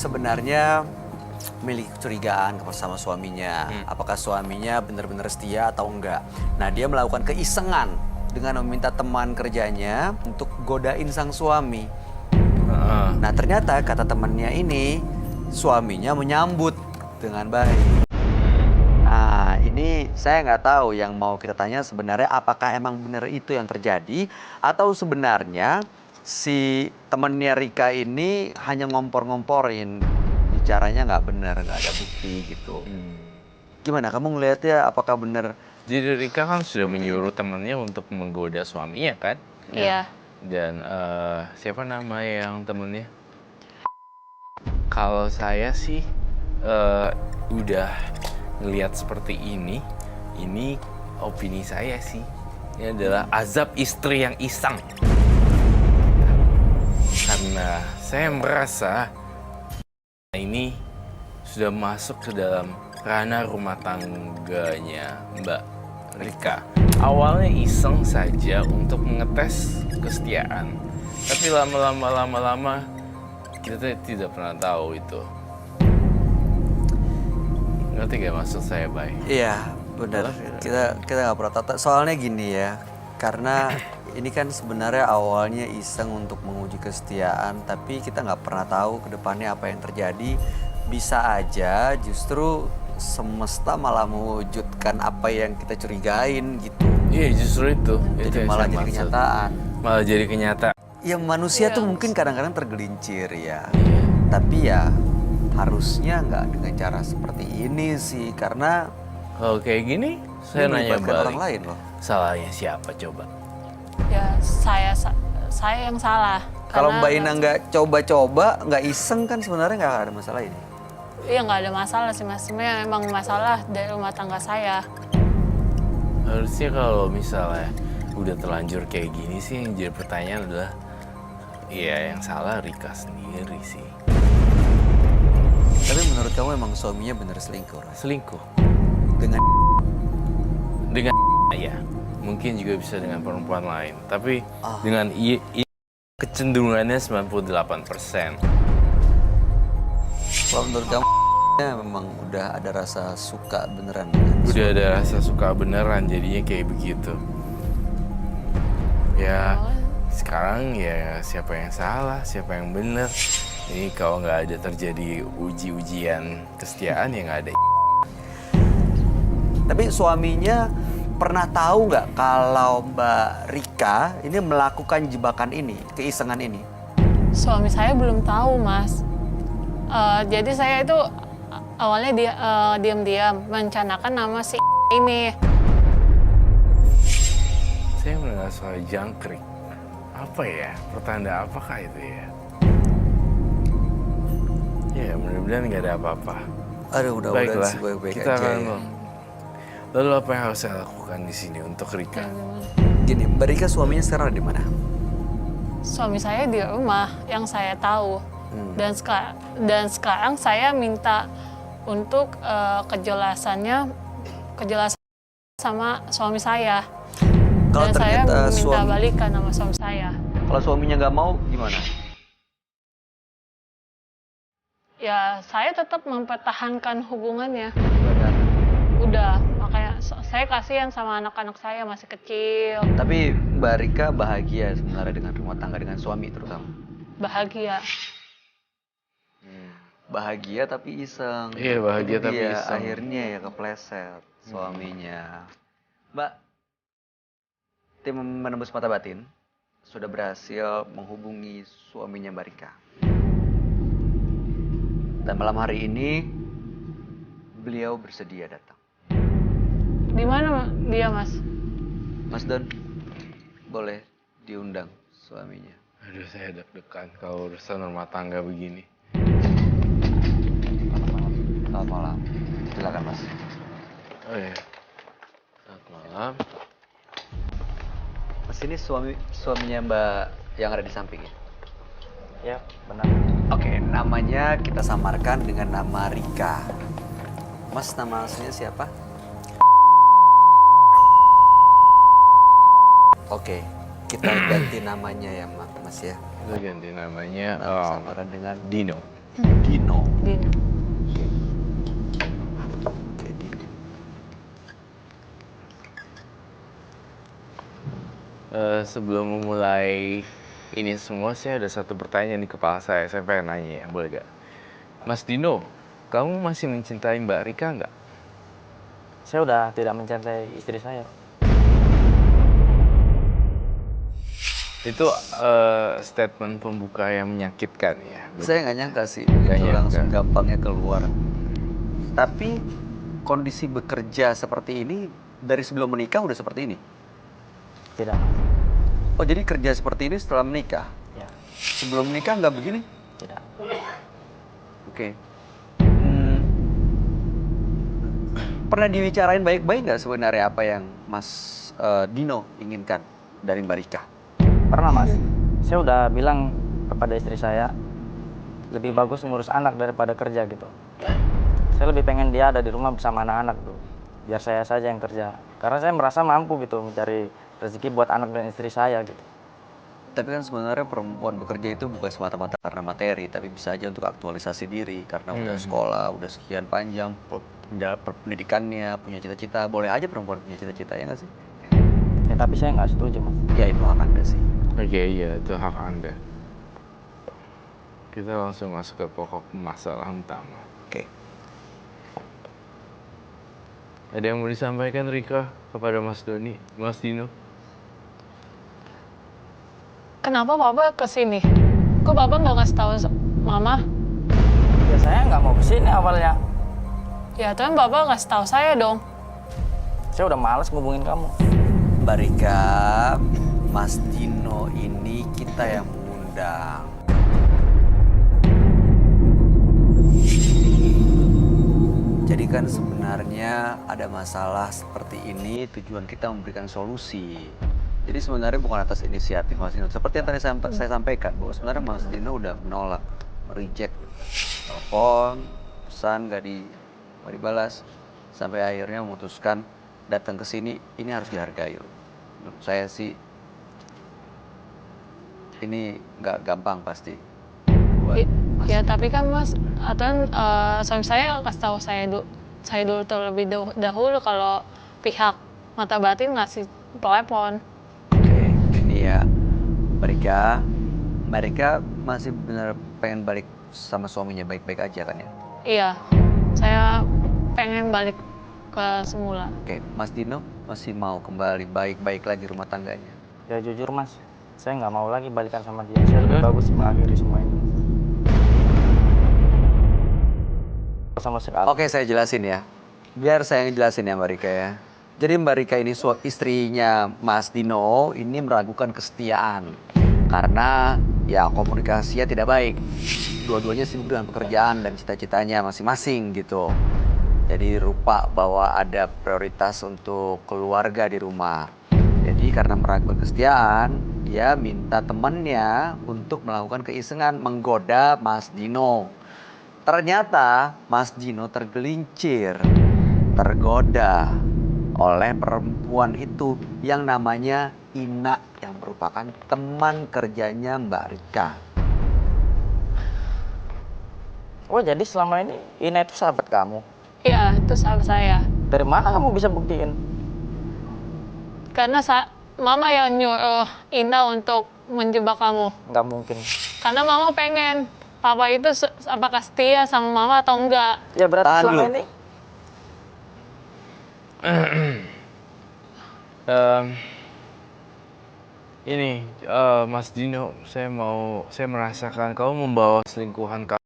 sebenarnya memiliki kecurigaan sama suaminya. Apakah suaminya benar-benar setia atau enggak. Nah, dia melakukan keisengan dengan meminta teman kerjanya untuk godain sang suami. Nah, ternyata kata temannya ini, suaminya menyambut dengan baik. Nah, ini saya nggak tahu yang mau kita tanya sebenarnya apakah emang benar itu yang terjadi atau sebenarnya si temennya Rika ini hanya ngompor-ngomporin, bicaranya nggak benar, nggak ada bukti gitu. Gimana kamu ngelihatnya, apakah benar? Jadi Rika kan sudah menyuruh temannya untuk menggoda suaminya kan? Iya. Dan siapa nama yang temennya? Kalau saya sih udah ngelihat seperti ini opini saya sih. Ini adalah azab istri yang iseng. Karena saya merasa ini sudah masuk ke dalam ranah rumah tangganya Mbak Rika. Awalnya iseng saja untuk mengetes kesetiaan. Tapi lama-lama kita tidak pernah tahu itu. Ngerti gak maksud saya, Bay? Iya, benar. Kita nggak pernah tahu. Soalnya gini ya, karena ini kan sebenarnya awalnya iseng untuk menguji kesetiaan, tapi kita nggak pernah tahu ke depannya apa yang terjadi. Bisa aja justru semesta malah mewujudkan apa yang kita curigain gitu. Iya, justru itu. Jadi yang malah saya jadi maksud. kenyataan. Malah jadi kenyataan. Ya manusia tuh mungkin kadang-kadang tergelincir ya. Tapi ya harusnya nggak dengan cara seperti ini sih, karena Kalau kayak gini, saya nanya melibatkan balik. orang lain loh. Salahnya siapa coba? Ya saya yang salah. Kalau Karena Mbak Ina nggak coba-coba, nggak iseng kan sebenarnya nggak ada masalah ini. Iya nggak ada masalah sih mas. Sebenarnya emang masalah dari rumah tangga saya. Harusnya kalau misalnya udah terlanjur kayak gini sih, yang jadi pertanyaan adalah, ya yang salah Rika sendiri sih. Tapi menurut kamu emang suaminya bener selingkuh? Ras? Selingkuh. Dengan Dengan ya, mungkin juga bisa dengan perempuan lain. Tapi dengan kecenderungannya 98%. kalau menurut kamu memang udah ada rasa suka beneran dengan Udah ada rasa suka beneran, jadinya kayak begitu. Ya, sekarang ya siapa yang salah, siapa yang bener. Ini kalau nggak ada terjadi ujian kesetiaan, ya nggak ada. Tapi suaminya pernah tahu nggak kalau Mbak Rika ini melakukan jebakan ini, keisengan ini? Suami saya belum tahu mas. Jadi saya itu awalnya diam-diam merencanakan nama si ini. Saya mendengar soal jangkrik. Apa ya? Pertanda apakah itu ya? Ya, mudah-mudahan nggak ada apa-apa. Aduh, mudah-mudahan Baiklah, sih baik-baik kita aja akan ya. Lalu apa yang harus saya lakukan di sini untuk Rika? Gini, Mbak Rika suaminya sekarang ada di mana? Suami saya di rumah yang saya tahu. Dan sekarang saya minta untuk kejelasan sama suami saya. Kalau Dan saya ternyata minta balikan sama suami saya. Kalau suaminya nggak mau, gimana? Ya saya tetap mempertahankan hubungannya. Udah, makanya saya kasihan sama anak-anak saya masih kecil. Tapi Mbak Rika bahagia sebenarnya dengan rumah tangga dengan suami terutama. Bahagia. Bahagia tapi iseng. Iya, bahagia Itu tapi dia, iseng. akhirnya ya kepleset suaminya. Mbak, tim menembus mata batin sudah berhasil menghubungi suaminya Mbak Rika. Dan malam hari ini beliau bersedia datang. Di mana dia, Mas? Mas Don, boleh diundang suaminya. Aduh, saya deg-degan kalau urusan rumah tangga begini. Selamat malam. Silakan Mas. Oh iya. Selamat malam. Mas ini suaminya Mbak yang ada di sampingnya. Ya, benar. Oke, namanya kita samarkan dengan nama Rika. Mas, nama aslinya siapa? Oke, kita ganti namanya ya Mas ya. Kita ganti namanya Nama samaran dengan Dino. Dino. Dino. Oke, Dino. Sebelum memulai ini semua, saya ada satu pertanyaan di kepala saya. Saya pengen nanya ya, boleh gak? Mas Dino, kamu masih mencintai Mbak Rika nggak? Saya udah tidak mencintai istri saya. Itu statement pembuka yang menyakitkan ya. Saya nggak nyangka sih Nggak itu nyangka. langsung gampangnya keluar. Tapi kondisi bekerja seperti ini dari sebelum menikah udah seperti ini. Tidak. Oh, jadi kerja seperti ini setelah menikah. Ya, Sebelum menikah nggak begini? tidak. Oke. Hmm, pernah dibicarain baik-baik nggak sebenarnya apa yang Mas Dino inginkan dari Mbak Rika? Pernah, Mas. Saya udah bilang kepada istri saya, lebih bagus ngurus anak daripada kerja gitu. Saya lebih pengen dia ada di rumah bersama anak-anak tuh. Biar saya saja yang kerja. Karena saya merasa mampu gitu mencari rezeki buat anak dan istri saya gitu. Tapi kan sebenarnya perempuan bekerja itu bukan semata-mata karena materi, tapi bisa aja untuk aktualisasi diri karena udah sekolah, udah sekian panjang pendidikannya, punya cita-cita. Boleh aja perempuan punya cita-cita, ya nggak sih? Ya, tapi saya nggak setuju, Mas. Ya itu hak Anda sih. Oke, iya, itu hak Anda. Kita langsung masuk ke pokok masalah utama. Oke. Ada yang mau disampaikan Rika kepada Mas Doni, Mas Dino? Kenapa Bapak kesini? Kok Bapak nggak kasih tahu Mama? Ya saya nggak mau kesini awalnya. Ya, tapi Bapak kasih tahu saya dong. Saya udah males ngubungin kamu. Mbak Rika, Mas Dino ini kita yang mengundang. Jadi kan sebenarnya ada masalah seperti ini, tujuan kita memberikan solusi. Jadi sebenarnya bukan atas inisiatif Mas Dino. Seperti yang tadi saya sampaikan, bahwa sebenarnya Mas Dino udah menolak, mereject telepon, pesan nggak dibalas, sampai akhirnya memutuskan datang ke sini. Ini harus dihargai. Menurut saya sih ini nggak gampang pasti buat Mas. Ya, tapi kan Mas, atau suami saya kasih tahu saya dulu terlebih dahulu kalau pihak mata batin ngasih telepon. Oke, ini ya Mbak Rika masih benar pengen balik sama suaminya baik-baik aja kan ya? Iya, saya pengen balik ke semula. Oke, Mas Dino masih mau kembali baik-baik lagi rumah tangganya? Ya jujur, Mas, saya nggak mau lagi balikan sama dia. Saya lebih bagus mengakhiri semua ini. Sama sekali. Oke, saya jelasin ya. Biar saya ngejelasin ya Mbak Rika ya. Jadi Mbak Rika ini istrinya Mas Dino ini meragukan kesetiaan. Karena ya komunikasinya tidak baik. Dua-duanya sibuk dengan pekerjaan dan cita-citanya masing-masing gitu. Jadi lupa bahwa ada prioritas untuk keluarga di rumah. Jadi karena meragukan kesetiaan, dia minta temannya untuk melakukan keisengan menggoda Mas Dino. Ternyata Mas Dino tergelincir, tergoda oleh perempuan itu yang namanya Ina, yang merupakan teman kerjanya Mbak Rika. Oh, jadi selama ini Ina itu sahabat kamu? Iya, itu sahabat saya. Dari mana kamu bisa buktiin? Karena Mama yang nyuruh Ina untuk menjebak kamu. Nggak mungkin. Karena Mama pengen Papa itu apakah setia sama Mama atau enggak. Ya berarti Tahan selama dulu. ini Ini Mas Dino, saya merasakan kamu membawa selingkuhan kamu